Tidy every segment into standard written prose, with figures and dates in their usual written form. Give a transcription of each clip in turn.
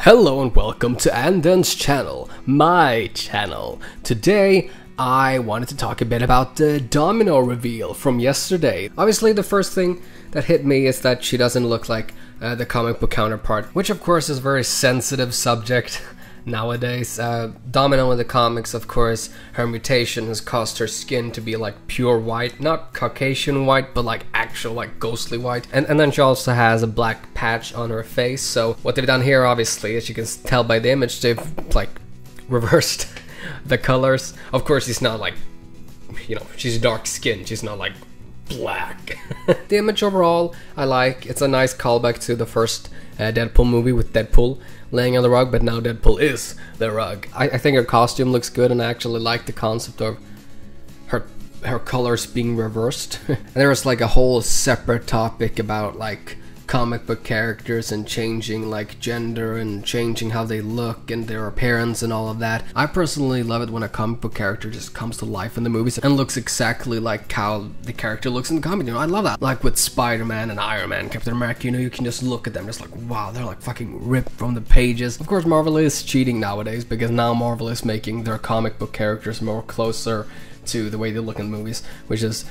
Hello and welcome to Anden's channel, my channel. Today, I wanted to talk a bit about the Domino reveal from yesterday. Obviously, the first thing that hit me is that she doesn't look like the comic book counterpart, which of course is a very sensitive subject nowadays. Domino in the comics, of course, her mutation has caused her skin to be like pure white, not Caucasian white, but like actual like ghostly white. And then she also has a black patch on her face. So what they've done here, obviously, as you can tell by the image, they've like reversed the colors. Of course, she's not like, you know, she's dark skinned, she's not like black. The image overall I like. It's a nice callback to the first Deadpool movie with Deadpool laying on the rug, but now Deadpool is the rug. I think her costume looks good, and I actually like the concept of her colors being reversed. And there's like a whole separate topic about like comic book characters and changing like gender and changing how they look and their appearance and all of that. I personally love it when a comic book character just comes to life in the movies and looks exactly like how the character looks in the comic. You know, I love that. Like with Spider-Man and Iron Man, Captain America, you know, you can just look at them just like, wow, they're like fucking ripped from the pages. Of course, Marvel is cheating nowadays because now Marvel is making their comic book characters more closer to the way they look in movies, which is,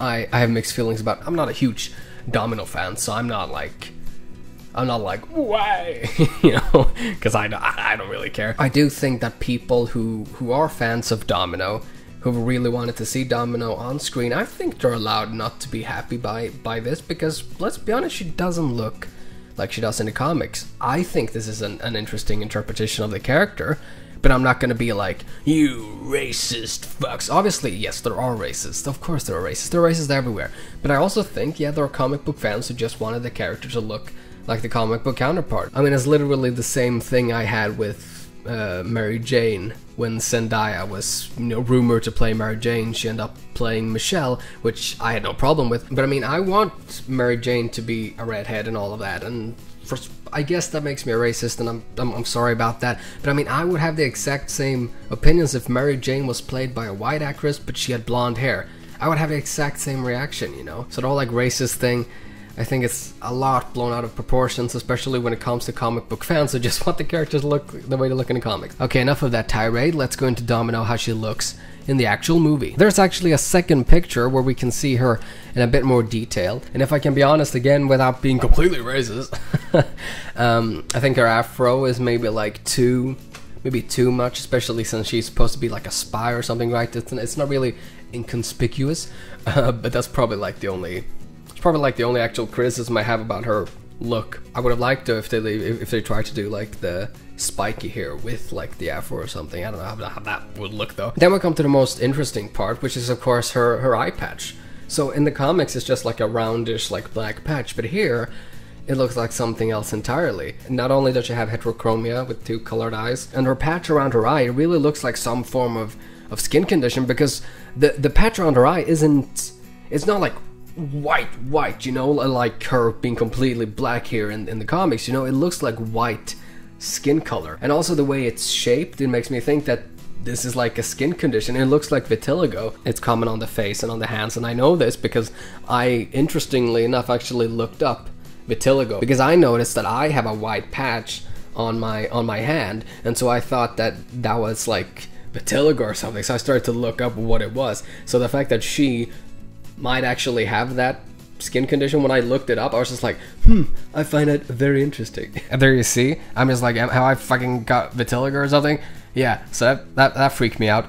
I have mixed feelings about. I'm not a huge Domino fan, so I'm not like why, you know, because I don't really care. I do think that people who are fans of Domino, who really wanted to see Domino on screen, I think they're allowed not to be happy by this, because let's be honest, she doesn't look like she does in the comics. I think this is an interesting interpretation of the character, but I'm not gonna be like, you racist fucks. Obviously, yes, there are racists. Of course there are racists. There are racists everywhere. But I also think, yeah, there are comic book fans who just wanted the character to look like the comic book counterpart. I mean, it's literally the same thing I had with Mary Jane. When Zendaya was, you know, rumored to play Mary Jane, she ended up playing Michelle, which I had no problem with. But I mean, I want Mary Jane to be a redhead and all of that, and I guess that makes me a racist, and I'm sorry about that. But I mean, I would have the exact same opinions if Mary Jane was played by a white actress, but she had blonde hair. I would have the exact same reaction, you know? So the whole like racist thing, I think it's a lot blown out of proportions, especially when it comes to comic book fans who just want the characters to look the way they look in the comics. Okay, enough of that tirade. Let's go into Domino, how she looks in the actual movie. There's actually a second picture where we can see her in a bit more detail, and if I can be honest again without being completely racist, I think her afro is maybe too much, especially since she's supposed to be like a spy or something, right? It's not really inconspicuous, but that's probably like the only actual criticism I have about her look. I would have liked to if they tried to do like the spiky hair with like the afro or something. I don't know how that would look though. Then we come to the most interesting part, which is of course her eye patch. So in the comics it's just like a roundish like black patch, but here it looks like something else entirely. Not only does she have heterochromia with two colored eyes, and her patch around her eye really looks like some form of skin condition, because the patch around her eye it's not like white, you know, like her being completely black here in the comics, you know, it looks like white skin color. And also the way it's shaped, it makes me think that this is like a skin condition. It looks like vitiligo. It's common on the face and on the hands, and I know this because I, interestingly enough, actually looked up vitiligo, because I noticed that I have a white patch on my hand, and so I thought that was like vitiligo or something, so I started to look up what it was. So the fact that she might actually have that skin condition, when I looked it up, I was just like, I find it very interesting. And there you see, I'm just like, have I fucking got vitiligo or something? Yeah, so that freaked me out.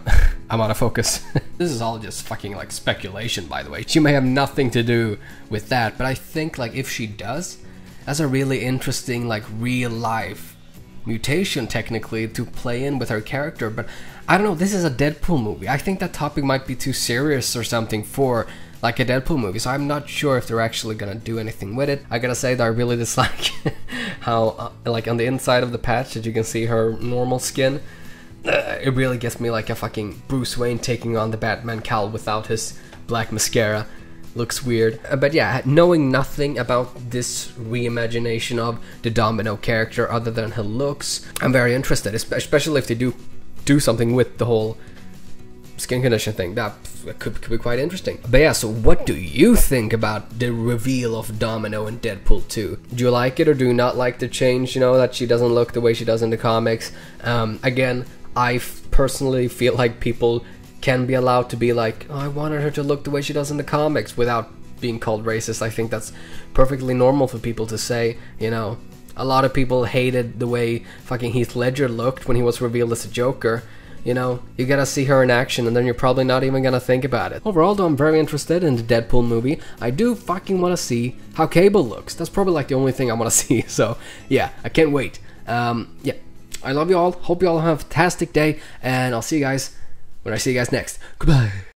I'm out of focus. This is all just fucking like speculation, by the way. She may have nothing to do with that, but I think like if she does, that's a really interesting like real life mutation technically to play in with her character. But I don't know, this is a Deadpool movie. I think that topic might be too serious or something for like a Deadpool movie, so I'm not sure if they're actually gonna do anything with it. I gotta say that I really dislike how like on the inside of the patch that you can see her normal skin. It really gets me like a fucking Bruce Wayne taking on the Batman cowl without his black mascara. Looks weird. But yeah, knowing nothing about this reimagination of the Domino character other than her looks, I'm very interested, especially if they do something with the whole skin condition thing. That could be quite interesting. But yeah, so what do you think about the reveal of Domino in Deadpool 2? Do you like it or do you not like the change, you know, that she doesn't look the way she does in the comics? Again, I personally feel like people can be allowed to be like, oh, I wanted her to look the way she does in the comics without being called racist. I think that's perfectly normal for people to say, you know. A lot of people hated the way fucking Heath Ledger looked when he was revealed as a Joker. You know, you gotta see her in action and then you're probably not even gonna think about it. Overall though, I'm very interested in the Deadpool movie. I do fucking wanna see how Cable looks. That's probably like the only thing I wanna see, so yeah, I can't wait. Yeah, I love you all, hope you all have a fantastic day, and I'll see you guys when I see you guys next. Goodbye.